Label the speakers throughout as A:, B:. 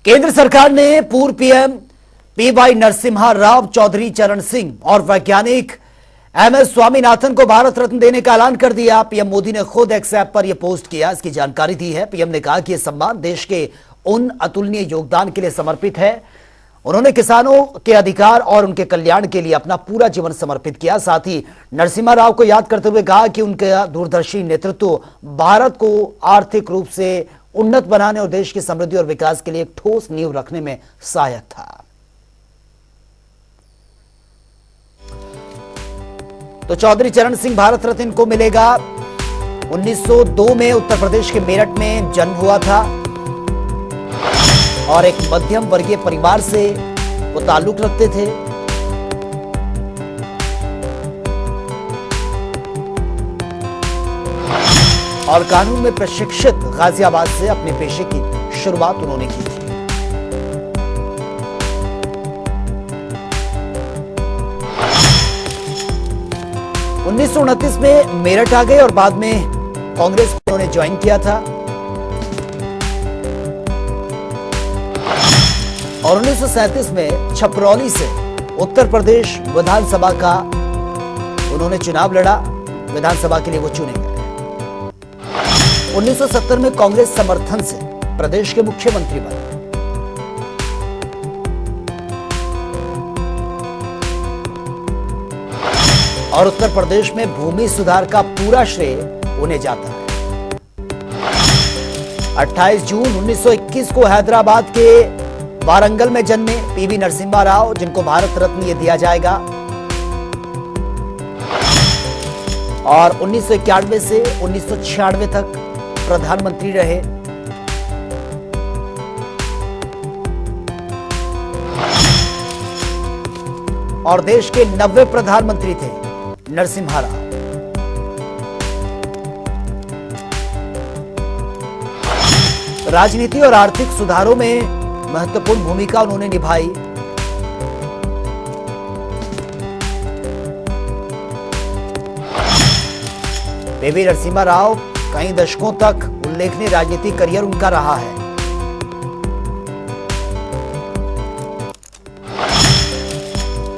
A: केंद्र सरकार ने पूर्व पीएम पीवाई नरसिम्हा राव, चौधरी चरण सिंह और वैज्ञानिक एमएस स्वामीनाथन को भारत रत्न देने का ऐलान कर दिया। पीएम मोदी ने खुद एक्स ऐप पर यह पोस्ट किया, इसकी जानकारी दी है। पीएम ने कहा कि यह सम्मान देश के उन अतुलनीय योगदान के लिए समर्पित है। उन्होंने किसानों के अधिकार और उनके कल्याण के लिए अपना पूरा जीवन समर्पित किया। साथ ही नरसिम्हा राव को याद करते हुए कहा कि उनका दूरदर्शी नेतृत्व भारत को आर्थिक रूप से उन्नत बनाने और देश की समृद्धि और विकास के लिए एक ठोस नींव रखने में सहायक था। तो चौधरी चरण सिंह भारत रत्न इनको मिलेगा। 1902 में उत्तर प्रदेश के मेरठ में जन्म हुआ था और एक मध्यम वर्गीय परिवार से वो ताल्लुक रखते थे। और कानून में प्रशिक्षित गाजियाबाद से अपने पेशे की शुरुआत उन्होंने की थी। उन्नीस सौ 29 में मेरठ आ गए और बाद में कांग्रेस को उन्होंने ज्वाइन किया था। और 1937 में छपरौली से उत्तर प्रदेश विधानसभा का उन्होंने चुनाव लड़ा। विधानसभा के लिए वो चुने गए। 1970 में कांग्रेस समर्थन से प्रदेश के मुख्यमंत्री बने। और उत्तर प्रदेश में भूमि सुधार का पूरा श्रेय उन्हें जाता है। 28 जून 1921 को हैदराबाद के वारंगल में जन्मे पीवी नरसिम्हा राव, जिनको भारत रत्न ये दिया जाएगा। और 1991 से 1996 तक प्रधानमंत्री रहे। और देश के 90 प्रधानमंत्री थे नरसिम्हा राव। राजनीति और आर्थिक सुधारों में महत्वपूर्ण भूमिका उन्होंने निभाई। पीवी नरसिम्हा राव कई दशकों तक उल्लेखनीय राजनीतिक करियर उनका रहा है।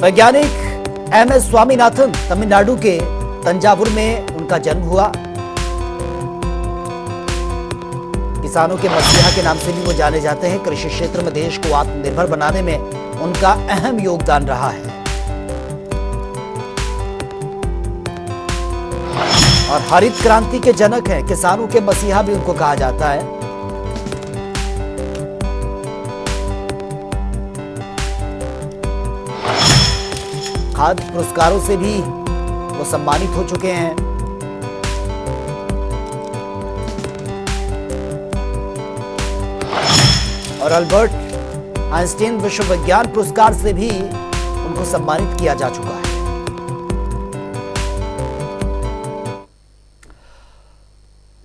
A: वैज्ञानिक एमएस स्वामीनाथन, तमिलनाडु के तंजावुर में उनका जन्म हुआ। किसानों के मसीहा के नाम से भी वो जाने जाते हैं। कृषि क्षेत्र में देश को आत्मनिर्भर बनाने में उनका अहम योगदान रहा है। और हरित क्रांति के जनक हैं, किसानों के मसीहा भी उनको कहा जाता है। खाद्य पुरस्कारों से भी वो सम्मानित हो चुके हैं। और अल्बर्ट आइंस्टीन विश्व विज्ञान पुरस्कार से भी उनको सम्मानित किया जा चुका है।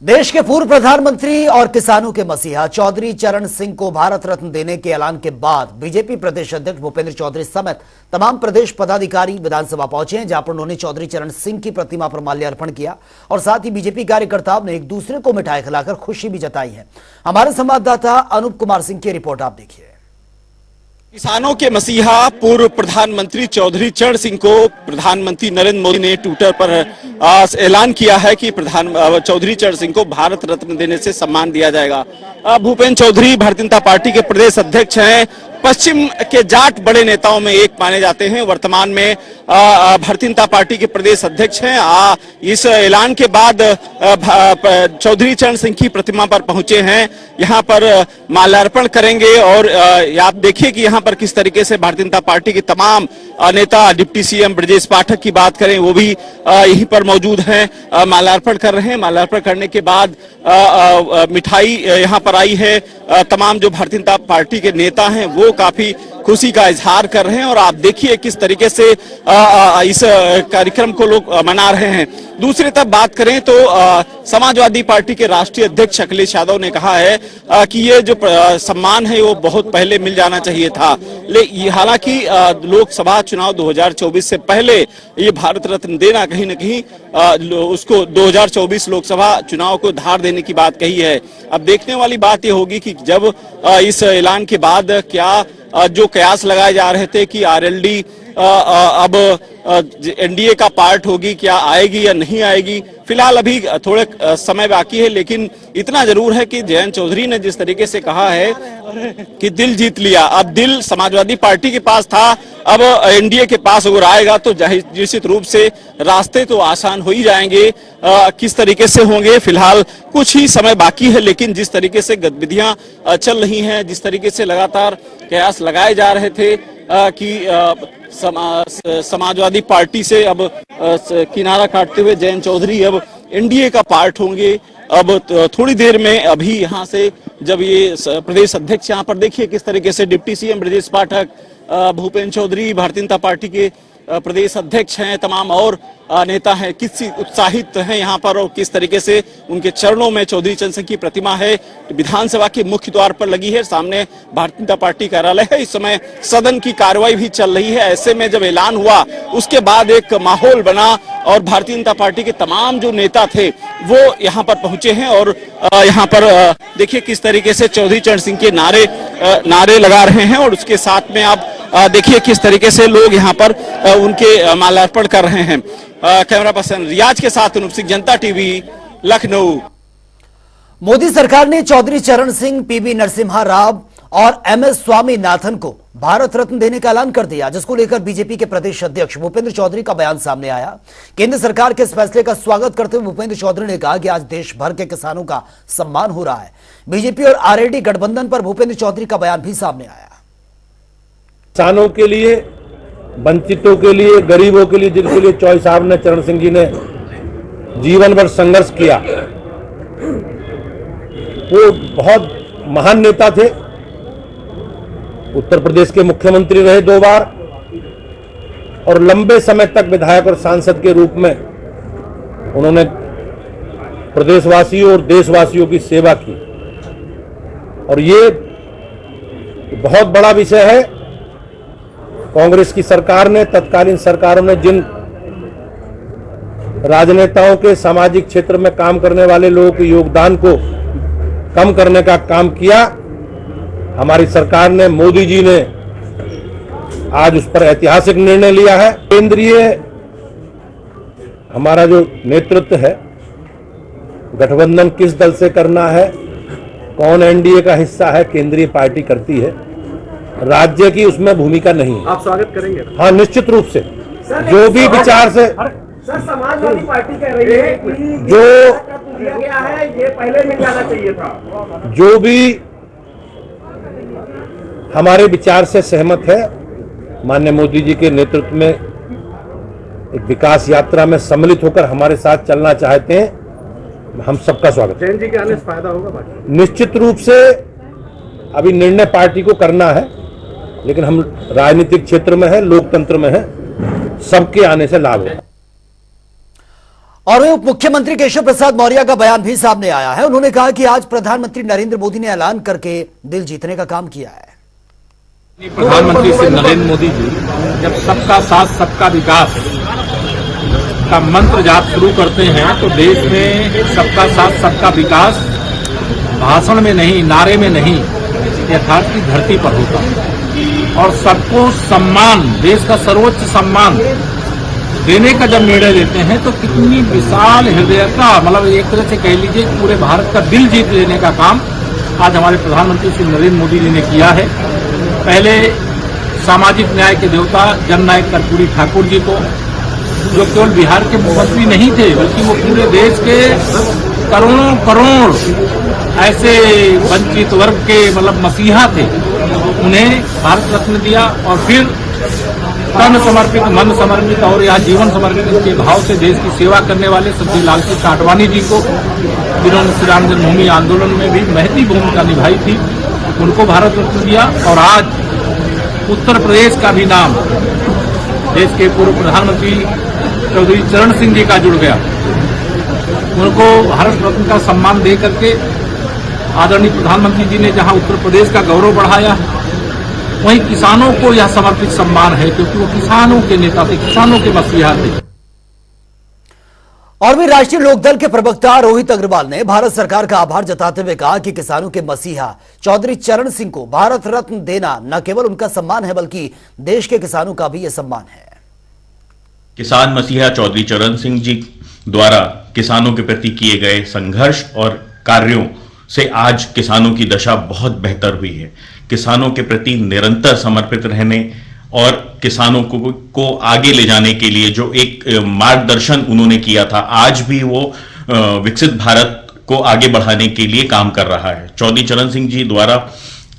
A: देश के पूर्व प्रधानमंत्री और किसानों के मसीहा चौधरी चरण सिंह को भारत रत्न देने के ऐलान के बाद बीजेपी प्रदेश अध्यक्ष भूपेंद्र चौधरी समेत तमाम प्रदेश पदाधिकारी विधानसभा पहुंचे हैं, जहां पर उन्होंने चौधरी चरण सिंह की प्रतिमा पर माल्यार्पण किया। और साथ ही बीजेपी कार्यकर्ताओं ने एक दूसरे को मिठाई खिलाकर खुशी भी जताई है। हमारे संवाददाता अनूप कुमार सिंह की रिपोर्ट आप देखिए।
B: किसानों के मसीहा पूर्व प्रधानमंत्री चौधरी चरण सिंह को प्रधानमंत्री नरेंद्र मोदी ने ट्विटर पर ऐलान किया है कि चौधरी चरण सिंह को भारत रत्न देने से सम्मान दिया जाएगा। भूपेंद्र चौधरी भारतीय जनता पार्टी के प्रदेश अध्यक्ष हैं। पश्चिम के जाट बड़े नेताओं में एक माने जाते हैं। वर्तमान में भारतीय जनता पार्टी के प्रदेश अध्यक्ष हैं। इस ऐलान के बाद चौधरी चरण सिंह की प्रतिमा पर पहुंचे हैं, यहां पर माल्यार्पण करेंगे। और आप देखिए कि यहां पर किस तरीके से भारतीय जनता पार्टी के तमाम नेता, डिप्टी सीएम ब्रजेश पाठक की बात करें, वो भी यहीं पर मौजूद हैं, माल्यार्पण कर रहे हैं। माल्यार्पण करने के बाद मिठाई यहां पर आई है। तमाम जो भारतीय जनता पार्टी के नेता हैं वो काफी खुशी का इजहार कर रहे हैं और आप देखिए किस तरीके से इस कार्यक्रम को लोग मना रहे हैं। दूसरी तरफ बात करें तो समाजवादी पार्टी के राष्ट्रीय अध्यक्ष अखिलेश यादव ने कहा है कि ये जो सम्मान है वो बहुत पहले मिल जाना चाहिए था। हालांकि लोकसभा चुनाव 2024 से पहले ये भारत रत्न देना कहीं न कहीं उसको 2024 लोकसभा चुनाव को धार देने की बात कही है। अब देखने वाली बात ये होगी कि जब इस ऐलान के बाद क्या जो कयास लगाए जा रहे थे कि आरएलडी अब एनडीए का पार्ट होगी, क्या आएगी या नहीं आएगी, फिलहाल अभी थोड़े समय बाकी है। लेकिन इतना जरूर है कि जयंत चौधरी ने जिस तरीके से कहा है कि दिल जीत लिया, अब दिल समाजवादी पार्टी के पास था, अब एनडीए के पास अगर आएगा तो निश्चित रूप से रास्ते तो आसान हो ही जाएंगे। किस तरीके से होंगे फिलहाल कुछ ही समय बाकी है, लेकिन जिस तरीके से गतिविधियां चल रही हैं, जिस तरीके से लगातार कयास लगाए जा रहे थे कि समाजवादी पार्टी से अब किनारा काटते हुए जयंत चौधरी अब एनडीए का पार्ट होंगे। अब थोड़ी देर में अभी यहाँ से जब ये प्रदेश अध्यक्ष यहाँ पर देखिए किस तरीके से deputy CM Brajesh Pathak, Bhupendra Chaudhary Bharatiya Janata party के प्रदेश अध्यक्ष हैं, तमाम और नेता हैं, किस उत्साहित हैं यहाँ पर और किस तरीके से उनके चरणों में चौधरी चरण सिंह की प्रतिमा है। विधानसभा के मुख्य द्वार पर लगी है, सामने भारतीय जनता पार्टी कार्यालय है। इस समय सदन की कार्रवाई भी चल रही है। ऐसे में जब ऐलान हुआ उसके बाद एक माहौल बना और भारतीय जनता पार्टी के तमाम जो नेता थे वो यहाँ पर पहुंचे हैं और यहाँ पर देखिए किस तरीके से चौधरी चरण सिंह के नारे लगा रहे हैं और उसके साथ में आप देखिए किस तरीके से लोग यहाँ पर उनके माल्यार्पण कर रहे हैं। कैमरा पर्सन रियाज के साथ अनूप सिंह, जनता टीवी, लखनऊ।
A: मोदी सरकार ने चौधरी चरण सिंह, पीवी नरसिम्हा राव और एमएस स्वामीनाथन को भारत रत्न देने का ऐलान कर दिया, जिसको लेकर बीजेपी के प्रदेश अध्यक्ष भूपेंद्र चौधरी का बयान सामने आया। केंद्र सरकार के इस फैसले का स्वागत करते हुए भूपेंद्र चौधरी ने कहा कि आज देश भर के किसानों का सम्मान हो रहा है। बीजेपी और आरएलडी गठबंधन पर भूपेंद्र चौधरी का बयान भी सामने आया।
C: किसानों के लिए, वंचितों के लिए, गरीबों के लिए, जिनके लिए चौधरी साहब ने, चरण सिंह जी ने जीवन भर संघर्ष किया, वो बहुत महान नेता थे। उत्तर प्रदेश के मुख्यमंत्री रहे 2 बार और लंबे समय तक विधायक और सांसद के रूप में उन्होंने प्रदेशवासियों और देशवासियों की सेवा की। और ये बहुत बड़ा विषय है। कांग्रेस की सरकार ने, तत्कालीन सरकारों ने जिन राजनेताओं के सामाजिक क्षेत्र में काम करने वाले लोगों के योगदान को कम करने का काम किया, हमारी सरकार ने, मोदी जी ने आज उस पर ऐतिहासिक निर्णय लिया है। केंद्रीय हमारा जो नेतृत्व है, गठबंधन किस दल से करना है, कौन एनडीए का हिस्सा है, केंद्रीय पार्टी करती है, राज्य की उसमें भूमिका नहीं है।
D: आप स्वागत करेंगे?
C: हाँ, निश्चित रूप से। जो भी विचार से
D: सर, समाजवादी पार्टी कह रही है कि
C: जो
D: दिया गया है ये पहले मिल जाना चाहिए था।
C: जो भी हमारे विचार से सहमत है, माननीय मोदी जी के नेतृत्व में एक विकास यात्रा में सम्मिलित होकर हमारे साथ चलना चाहते हैं, हम सबका स्वागत है।
D: जैन जी के आने से फायदा होगा?
C: निश्चित रूप से अभी निर्णय पार्टी को करना है, लेकिन हम राजनीतिक क्षेत्र में है, लोकतंत्र में है, सबके आने से लाभ है।
A: और उप मुख्यमंत्री केशव प्रसाद मौर्य का बयान भी सामने आया है। उन्होंने कहा कि आज प्रधानमंत्री नरेंद्र मोदी ने ऐलान करके दिल जीतने का काम किया है।
E: प्रधानमंत्री श्री नरेंद्र मोदी जी जब सबका साथ सबका विकास का मंत्र जाप शुरू करते हैं तो देश में सबका साथ सबका विकास भाषण में नहीं, नारे में नहीं, यथार्थ की धरती पर होता है। और सबको सम्मान, देश का सर्वोच्च सम्मान देने का जब निर्णय लेते हैं तो कितनी विशाल हृदयता, मतलब एक तरह से कह लीजिए पूरे भारत का दिल जीत लेने का काम आज हमारे प्रधानमंत्री श्री नरेंद्र मोदी जी ने किया है। पहले सामाजिक न्याय के देवता जननायक कर्पूरी ठाकुर जी को, जो केवल बिहार के मुख्यमंत्री नहीं थे बल्कि वो पूरे देश के करोड़ों करोड़ ऐसे वंचित वर्ग के मतलब मसीहा थे, उन्हें भारत रत्न दिया। और फिर तन समर्पित, मन समर्पित और यह जीवन समर्पित के भाव से देश की सेवा करने वाले सब्जी लाल सिंह काटवानी जी को, जिन्होंने श्री राम जन्मभूमि आंदोलन में भी महती भूमिका निभाई थी, उनको भारत रत्न दिया। और आज उत्तर प्रदेश का भी नाम देश के पूर्व प्रधानमंत्री चौधरी चरण सिंह जी का जुड़ गया। उनको भारत रत्न का सम्मान दे करके आदरणीय प्रधानमंत्री जी ने जहां उत्तर प्रदेश का गौरव बढ़ाया, वहीं किसानों को यह समर्पित सम्मान है, क्योंकि वो किसानों के नेता थे, किसानों के मसीहा थे।
A: और भी राष्ट्रीय लोकदल के प्रवक्ता रोहित अग्रवाल ने भारत सरकार का आभार जताते हुए कहा कि किसानों के मसीहा चौधरी चरण सिंह को भारत रत्न देना न केवल उनका सम्मान है, बल्कि देश के किसानों का भी यह सम्मान है।
F: किसान मसीहा चौधरी चरण सिंह जी द्वारा किसानों के प्रति किए गए संघर्ष और कार्यों से आज किसानों की दशा बहुत बेहतर हुई है। किसानों के प्रति निरंतर समर्पित रहने और किसानों को आगे ले जाने के लिए जो एक मार्गदर्शन उन्होंने किया था, आज भी वो विकसित भारत को आगे बढ़ाने के लिए काम कर रहा है। चौधरी चरण सिंह जी द्वारा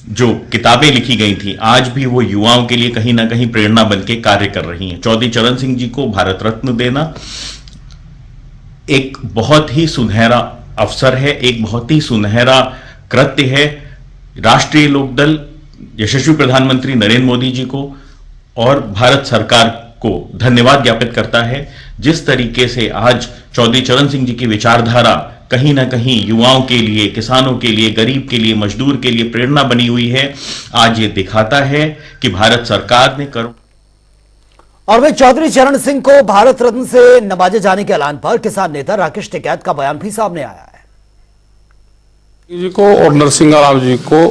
F: जो किताबें लिखी गई थी, आज भी वो युवाओं के लिए कहीं ना कहीं प्रेरणा बनके कार्य कर रही हैं। चौधरी चरण सिंह जी को भारत रत्न देना एक बहुत ही सुनहरा अवसर है, एक बहुत ही सुनहरा कृत्य है। राष्ट्रीय लोकदल यशस्वी प्रधानमंत्री नरेंद्र मोदी जी को और भारत सरकार को धन्यवाद ज्ञापित करता है। जिस तरीके से आज चौधरी चरण सिंह जी की विचारधारा कहीं ना कहीं युवाओं के लिए, किसानों के लिए, गरीब के लिए, मजदूर के लिए प्रेरणा बनी हुई है, आज ये दिखाता है कि भारत सरकार ने
A: और वे चौधरी चरण सिंह को भारत रत्न से नवाजे जाने के ऐलान पर किसान नेता राकेश टिकैत का बयान भी सामने आया है।
G: जी को और नरसिंह राव जी को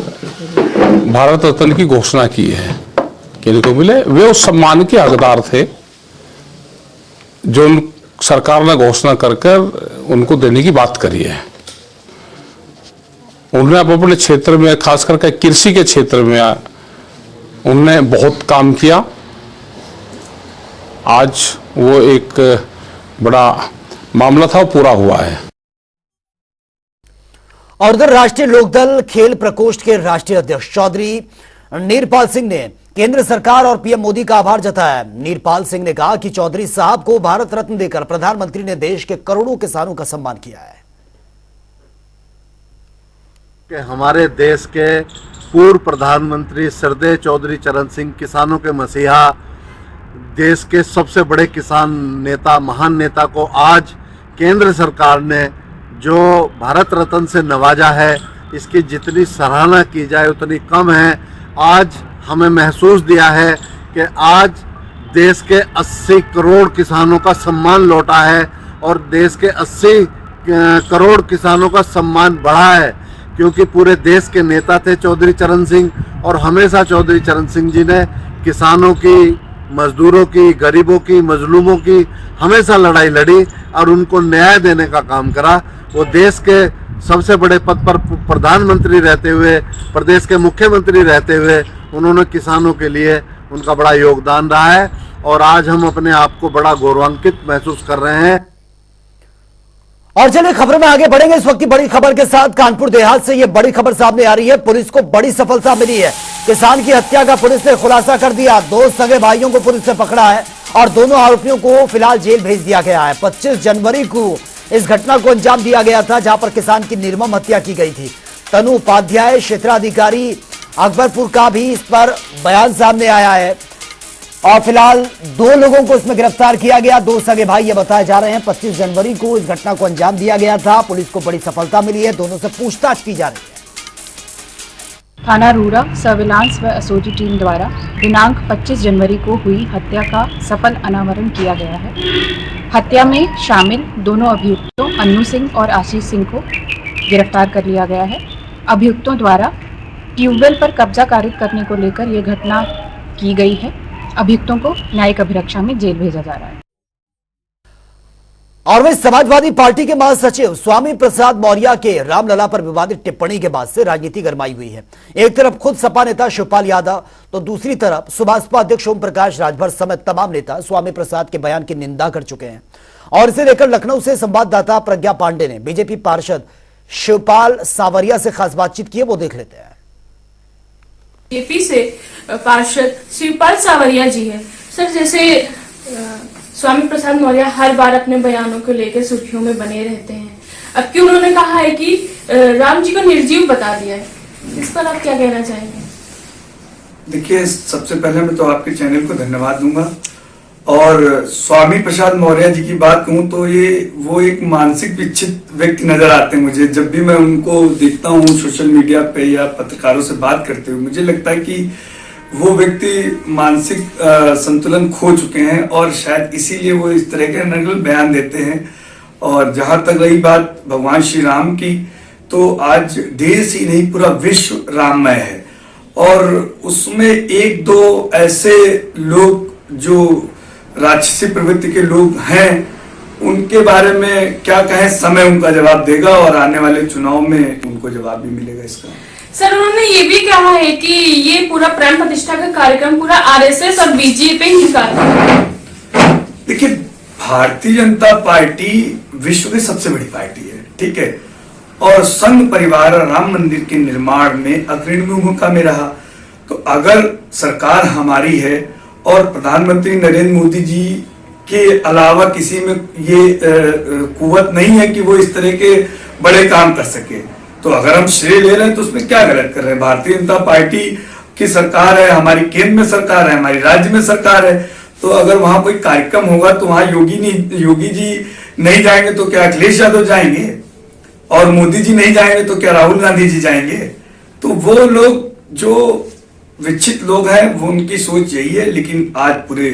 G: भारत रत्न की घोषणा की है कि इनको मिले। वे उस सम्मान के हकदार थे जो सरकार ने घोषणा कर उनको देने की बात करी है। उन्होंने अपने क्षेत्र में, खास करके कृषि के क्षेत्र में उन्होंने बहुत काम किया। आज वो एक बड़ा मामला था, वो पूरा हुआ है।
A: और उधर राष्ट्रीय लोकदल खेल प्रकोष्ठ के राष्ट्रीय अध्यक्ष चौधरी नीरपाल सिंह ने केंद्र सरकार और पीएम मोदी का आभार जताया। नीरपाल सिंह ने कहा कि चौधरी साहब को भारत रत्न देकर प्रधानमंत्री ने देश के करोड़ों किसानों का सम्मान किया है।
H: कि हमारे देश के पूर्व प्रधानमंत्री श्रद्धेय चौधरी चरण सिंह किसानों के मसीहा, देश के सबसे बड़े किसान नेता, महान नेता को आज केंद्र सरकार ने जो भारत रत्न से नवाजा है, इसकी जितनी सराहना की जाए उतनी कम है। आज हमें महसूस दिया है कि आज देश के 80 करोड़ किसानों का सम्मान लौटा है और देश के 80 करोड़ किसानों का सम्मान बढ़ा है, क्योंकि पूरे देश के नेता थे चौधरी चरण सिंह। और हमेशा चौधरी चरण सिंह जी ने किसानों की, मजदूरों की, गरीबों की, मजलूमों की हमेशा लड़ाई लड़ी और उनको न्याय देने का काम करा। वो देश के सबसे बड़े पद पर प्रधानमंत्री रहते हुए, प्रदेश के मुख्यमंत्री रहते हुए उन्होंने किसानों के लिए उनका बड़ा योगदान रहा है और आज हम अपने आप को बड़ा गौरवान्वित महसूस कर रहे हैं।
A: और चलिए खबरों में आगे बढ़ेंगे। इस वक्त की बड़ी खबर के साथ कानपुर देहात से यह बड़ी खबर सामने आ रही है। पुलिस को बड़ी सफलता मिली है। किसान की हत्या का पुलिस ने खुलासा कर दिया। 2 सगे भाइयों को पुलिस ने पकड़ा है और दोनों आरोपियों को फिलहाल जेल भेज दिया गया है। 25 जनवरी को इस घटना को अंजाम दिया गया था, जहां पर किसान की निर्मम हत्या की गई थी। तनु उपाध्याय क्षेत्राधिकारी अकबरपुर का भी इस पर बयान सामने आया है और फिलहाल 2 लोगों को इसमें गिरफ्तार किया गया। 2 सगे भाई ये बताए जा रहे हैं। 25 जनवरी को इस घटना को अंजाम दिया गया था। पुलिस को बड़ी सफलता मिली है। दोनों से पूछताछ की जा रही है।
I: थाना रूरा सर्विलांस व एसओजी टीम द्वारा दिनांक 25 जनवरी को हुई हत्या का सफल अनावरण किया गया है। हत्या में शामिल दोनों अभियुक्तों अन्नू सिंह और आशीष सिंह को गिरफ्तार कर लिया गया है। अभियुक्तों द्वारा ट्यूबवेल पर कब्जा कारित करने को लेकर यह घटना की गई है। अभियुक्तों को न्यायिक अभिरक्षा में जेल भेजा जा रहा है।
A: और वे समाजवादी पार्टी के महासचिव स्वामी प्रसाद मौर्य के रामलला पर विवादित टिप्पणी के बाद से राजनीति गरमाई हुई है। एक तरफ खुद सपा नेता शिवपाल यादव तो दूसरी तरफ सुभाषपा अध्यक्ष ओम प्रकाश राजभर समेत तमाम नेता स्वामी प्रसाद के बयान की निंदा कर चुके हैं। और इसे लेकर लखनऊ से संवाददाता प्रज्ञा पांडे ने बीजेपी पार्षद शिवपाल सावरिया से खास बातचीत की है, वो देख लेते हैं।
J: बीजेपी से पार्षद शिवपाल सावरिया जी है। सर, जैसे स्वामी प्रसाद मौर्य हर बार अपने बयानों को लेकर सुर्खियों में बने रहते हैं, अब क्यों उन्होंने कहा है कि राम जी को निर्जीव बता दिया है, इस पर आप क्या कहना चाहेंगे?
K: देखिए, सबसे पहले मैं तो आपके चैनल को धन्यवाद दूंगा। और स्वामी प्रसाद मौर्य जी की बात कहूं तो वो एक मानसिक विक्षिप्त व्यक्ति नजर आते हैं मुझे। जब भी मैं उनको देखता हूं सोशल मीडिया पे या पत्रकारों से बात करते हुए, मुझे लगता है कि वो व्यक्ति मानसिक संतुलन खो चुके हैं और शायद इसीलिए वो इस तरह के नकल बयान देते हैं। और जहां तक रही बात भगवान श्री राम की, तो आज देश ही नहीं पूरा विश्व राममय है और उसमें एक दो ऐसे लोग जो राक्षसी प्रवृत्ति के लोग हैं, उनके बारे में क्या कहें, समय उनका जवाब देगा और आने वाले चुनाव में उनको जवाब भी मिलेगा इसका।
J: सर, उन्होंने ये भी कहा है कि ये पूरा प्राण प्रतिष्ठा का कार्यक्रम पूरा आरएसएस और बीजेपी ही करता है।
K: देखिए, भारतीय जनता पार्टी विश्व की सबसे बड़ी पार्टी है, ठीक है, और संघ परिवार राम मंदिर के निर्माण में अग्रणी भूमिका में रहा। तो अगर सरकार हमारी है और प्रधानमंत्री नरेंद्र मोदी जी के अलावा किसी में ये कुव्वत नहीं है कि वो इस तरह के बड़े काम कर सके, तो अगर हम श्रेय ले रहे हैं तो उसमें क्या गलत कर रहे हैं। भारतीय जनता पार्टी की सरकार है, हमारी केंद्र में सरकार है, हमारी राज्य में सरकार है, तो अगर वहां कोई कार्यक्रम होगा तो वहां योगी जी नहीं जाएंगे तो क्या अखिलेश यादव जाएंगे, और मोदी जी नहीं जाएंगे तो क्या राहुल गांधी जी जाएंगे। तो वो लोग जो विकसित लोग हैं वो उनकी सोच यही है। लेकिन आज पूरे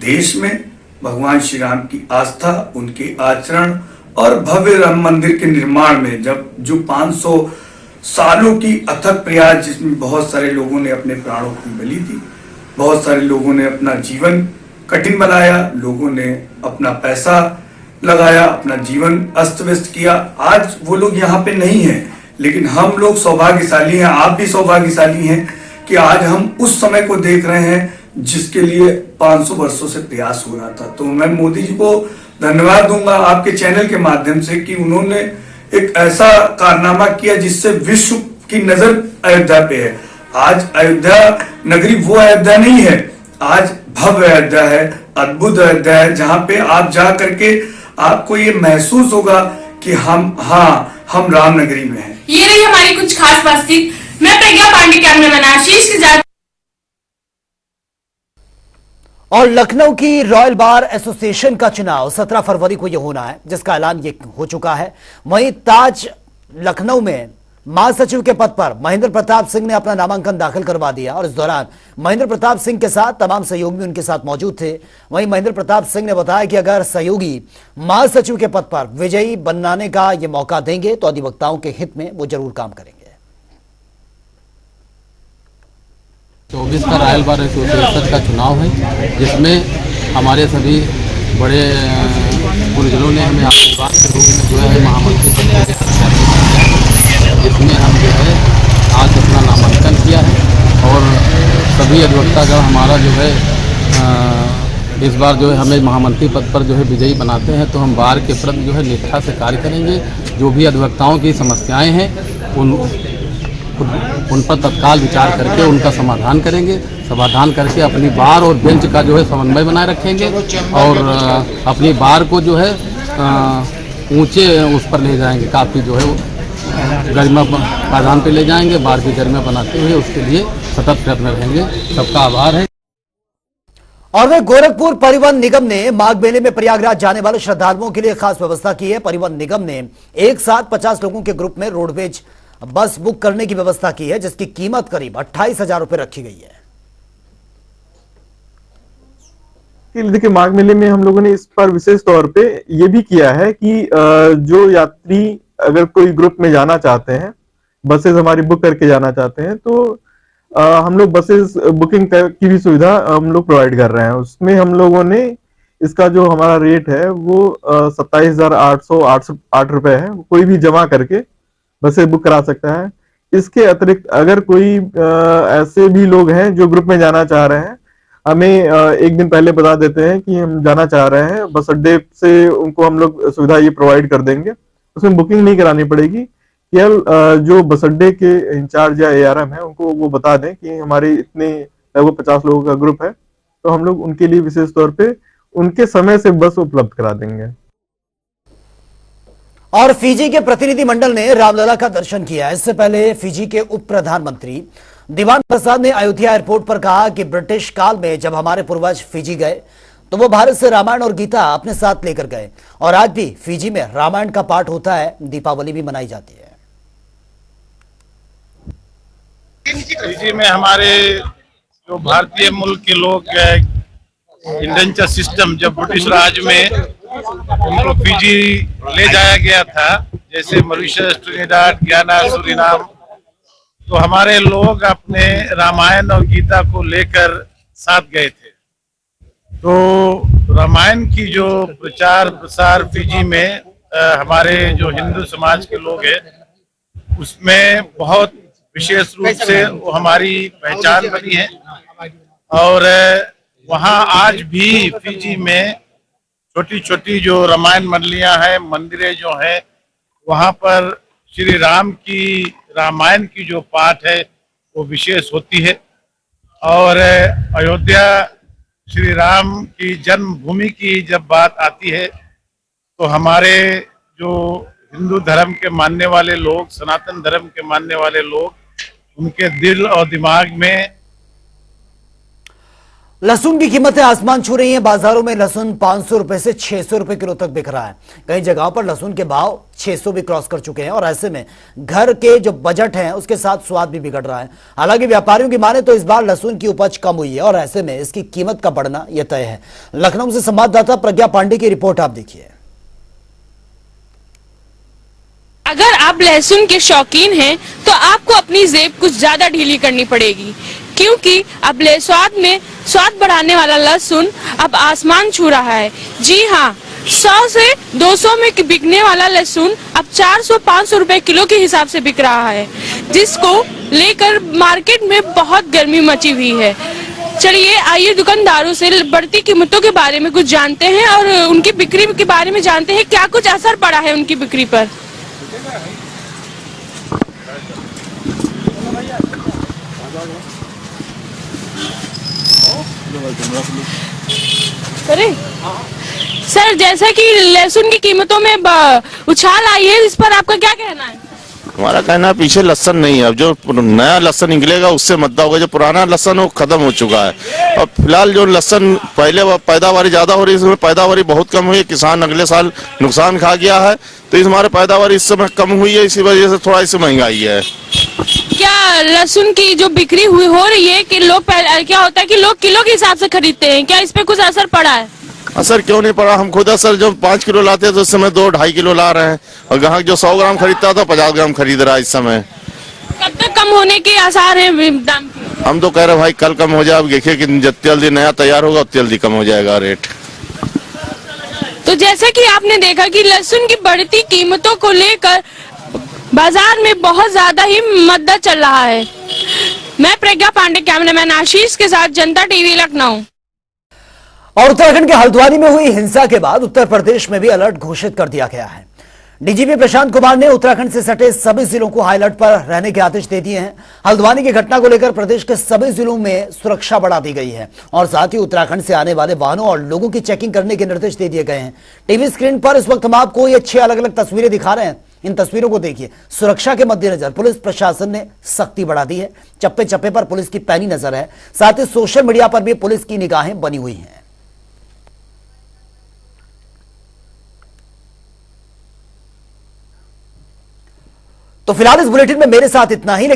K: देश में भगवान श्री राम की आस्था, उनके आचरण और भव्य राम मंदिर के निर्माण में जब जो 500 सालों की अथक प्रयास, जिसमें बहुत सारे लोगों ने अपने प्राणों की बलि दी, बहुत सारे लोगों ने अपना जीवन कठिन बनाया, लोगों ने अपना पैसा लगाया, अपना जीवन अस्त व्यस्त किया। आज वो लोग यहाँ पे नहीं है, लेकिन हम लोग सौभाग्यशाली हैं, आप भी सौभाग्यशाली हैं कि आज हम उस समय को देख रहे हैं जिसके लिए 500 वर्षों से प्रयास हो रहा था। तो मैं मोदी जी को धन्यवाद दूंगा आपके चैनल के माध्यम से कि उन्होंने एक ऐसा कारनामा किया जिससे विश्व की नजर अयोध्या पे है। आज अयोध्या नगरी वो अयोध्या नहीं है, आज भव्य अयोध्या है, अद्भुत अयोध्या है, जहां पे आप जा करके आपको ये महसूस होगा कि हम राम नगरी में हैं।
J: ये रही हमारी कुछ खास बातचीत। मैं प्रज्ञा पांडे, कैमरामैन आशीष के साथ।
A: और लखनऊ की रॉयल बार एसोसिएशन का चुनाव 17 फरवरी को यह होना है, जिसका ऐलान ये हो चुका है। वहीं ताज लखनऊ में महासचिव के पद पर महेंद्र प्रताप सिंह ने अपना नामांकन दाखिल करवा दिया और इस दौरान महेंद्र प्रताप सिंह के साथ तमाम सहयोगी उनके साथ मौजूद थे। वहीं महेंद्र प्रताप सिंह ने बताया कि अगर सहयोगी महासचिव के पद पर विजयी बनाने का यह मौका देंगे तो अधिवक्ताओं के हित में वो जरूर काम करेंगे।
L: 24 का रॉयल बार एसोसिएशन का चुनाव है, जिसमें हमारे सभी बड़े गुरुजनों ने हमें आशीर्वाद के रूप में जो है महामंत्री पद के जिसमें हम जो है आज अपना नामांकन किया है और सभी अधिवक्तागण हमारा जो है इस बार जो है हमें महामंत्री पद पर जो है विजयी बनाते हैं, तो हम बार के प्रति जो है निष्ठा से कार्य करेंगे। जो भी अधिवक्ताओं की समस्याएं हैं उन पर तत्काल विचार करके उनका समाधान करेंगे, समाधान करके अपनी बार और बेंच का जो है समन्वय बनाए रखेंगे और अपनी बार को जो है ऊंचे उस पर ले जाएंगे, काफ़ी जो है गरिमा पायदान पे ले जाएंगे, बार की गरिमा बनाते हुए उसके लिए सतत प्रयत्न रहेंगे। सबका आभार है।
A: और वे गोरखपुर परिवहन निगम ने माघ मेले में प्रयागराज जाने वाले श्रद्धालुओं के लिए खास व्यवस्था की है। परिवहन निगम ने एक साथ 50 लोगों के ग्रुप में रोडवेज बस बुक करने की व्यवस्था की है, जिसकी कीमत करीब 28,000 रुपए रखी गई है।
M: देखिए, माघ मेले में हम लोगों ने इस पर विशेष तौर पे ये भी किया है कि जो यात्री अगर कोई ग्रुप में जाना चाहते हैं, बसेस हमारी बुक करके जाना चाहते हैं, तो हम लोग बसेस बुकिंग की भी सुविधा हम लोग प्रोवाइड कर रहे हैं। उसमें हम लोगों ने इसका जो हमारा रेट है वो 27,808 रुपए है। कोई भी जमा करके बसें बुक करा सकता है। इसके अतिरिक्त अगर कोई ऐसे भी लोग हैं जो ग्रुप में जाना चाह रहे हैं, हमें एक दिन पहले बता देते हैं कि हम जाना चाह रहे हैं, बस अड्डे से उनको हम लोग सुविधा ये प्रोवाइड कर देंगे। उसमें बुकिंग नहीं करानी पड़ेगी, केवल जो बस अड्डे के इंचार्ज या ARM है उनको वो बता दें कि हमारे इतने लगभग 50 लोगों का ग्रुप है, तो हम लोग उनके लिए विशेष तौर पे उनके समय से बस उपलब्ध करा देंगे।
A: और फिजी के प्रतिनिधि मंडल ने रामलला का दर्शन किया। इससे पहले फिजी के उप प्रधानमंत्री दीवान प्रसाद ने अयोध्या एयरपोर्ट पर कहा कि ब्रिटिश काल में जब हमारे पूर्वज फिजी गए तो वो भारत से रामायण और गीता अपने साथ लेकर गए और आज भी फिजी में रामायण का पाठ होता है, दीपावली भी मनाई जाती है।
C: फिजी में हमारे जो भारतीय मूल के लोग इंडेंचर सिस्टम जब ब्रिटिश राज में उनको फिजी ले जाया गया था, जैसे मॉरिशस, ट्रिनिडाड, गियाना, सूरीनाम, तो हमारे लोग अपने रामायण और गीता को लेकर साथ गए थे। तो रामायण की जो प्रचार प्रसार फिजी में हमारे जो हिंदू समाज के लोग हैं उसमें बहुत विशेष रूप से वो हमारी पहचान बनी है। और वहाँ आज भी फिजी में छोटी छोटी जो रामायण मंडलियां हैं, मंदिरें जो हैं, वहाँ पर श्री राम की रामायण की जो पाठ है वो विशेष होती है। और अयोध्या श्री राम की जन्मभूमि की जब बात आती है तो हमारे जो हिंदू धर्म के मानने वाले लोग, सनातन धर्म के मानने वाले लोग, उनके दिल और दिमाग में
A: लहसुन की कीमतें आसमान छू रही हैं। बाजारों में लहसुन 500 रुपए से 600 रुपए किलो तक बिक रहा है। कई जगहों पर लहसुन के भाव 600 भी क्रॉस कर चुके हैं और ऐसे में घर के जो बजट हैं उसके साथ स्वाद भी बिगड़ रहा है। हालांकि व्यापारियों की माने तो इस बार लहसुन की उपज कम हुई है और ऐसे में इसकी कीमत का बढ़ना यह तय है। लखनऊ से संवाददाता प्रज्ञा पांडे की रिपोर्ट आप देखिए।
J: अगर आप लहसुन के शौकीन हैं तो आपको अपनी जेब कुछ ज्यादा ढीली करनी पड़ेगी, क्योंकि अब स्वाद बढ़ाने वाला लहसुन अब आसमान छू रहा है। जी हाँ, 100 से 200 में बिकने वाला लहसुन अब 400-500 रुपए किलो के हिसाब से बिक रहा है, जिसको लेकर मार्केट में बहुत गर्मी मची हुई है। चलिए आइए दुकानदारों से बढ़ती कीमतों के बारे में कुछ जानते हैं और उनकी बिक्री के बारे में जानते हैं, क्या कुछ असर पड़ा है उनकी बिक्री पर। अरे सर, जैसा कि लहसुन की कीमतों में उछाल आई है, इस पर आपका क्या कहना है?
C: हमारा कहना है पीछे लहसन नहीं है। अब जो नया लहसन निकलेगा उससे मुद्दा होगा, जो पुराना लहसन वो खत्म हो चुका है। और फिलहाल जो लहसन पहले पैदावारी ज्यादा हो रही है, इसमें पैदावारी बहुत कम हुई है। किसान अगले साल नुकसान खा गया है, तो इस हमारे पैदावारी इस समय कम हुई है, इसी वजह से थोड़ा इसे महंगाई है।
J: क्या लहसुन की जो बिक्री हो रही है कि लोग क्या होता है कि लोग किलो के हिसाब से खरीदते हैं, क्या इस पे कुछ असर पड़ा है?
C: असर क्यों नहीं पड़ा? हम खुद असर जब 5 किलो लाते हैं तो इस समय 2-2.5 किलो ला रहे हैं, और ग्राहक जो 100 ग्राम खरीदता था 50 ग्राम खरीद रहा है इस समय।
J: कब तक कम होने के आसार हैं दाम के?
C: हम तो कह रहे हैं भाई कल कम हो जाए। अब देखिए कि जितनी जल्दी नया तैयार होगा उतनी जल्दी कम हो जाएगा रेट।
J: तो जैसे कि आपने देखा कि लहसुन की बढ़ती कीमतों को लेकर बाजार में बहुत ज्यादा ही मुद्दा चल रहा है। मैं प्रज्ञा पांडे, कैमरामैन आशीष के साथ, जनता टीवी, लखनऊ।
A: और उत्तराखंड के हल्द्वानी में हुई हिंसा के बाद उत्तर प्रदेश में भी अलर्ट घोषित कर दिया गया है। डीजीपी प्रशांत कुमार ने उत्तराखंड से सटे सभी जिलों को हाई अलर्ट पर रहने के आदेश दे दिए हैं। हल्द्वानी की घटना को लेकर प्रदेश के सभी जिलों में सुरक्षा बढ़ा दी गई है और साथ ही उत्तराखंड से आने वाले वाहनों और लोगों की चेकिंग करने के निर्देश दे दिए गए हैं। टीवी स्क्रीन पर इस वक्त हम आपको ये 6 अलग अलग तस्वीरें दिखा रहे हैं। इन तस्वीरों को देखिए। सुरक्षा के मद्देनजर पुलिस प्रशासन ने सख्ती बढ़ा दी है। चप्पे चप्पे पर पुलिस की पैनी नजर है। साथ ही सोशल मीडिया पर भी पुलिस की निगाहें बनी हुई हैं। तो फिलहाल इस बुलेटिन में मेरे साथ इतना ही।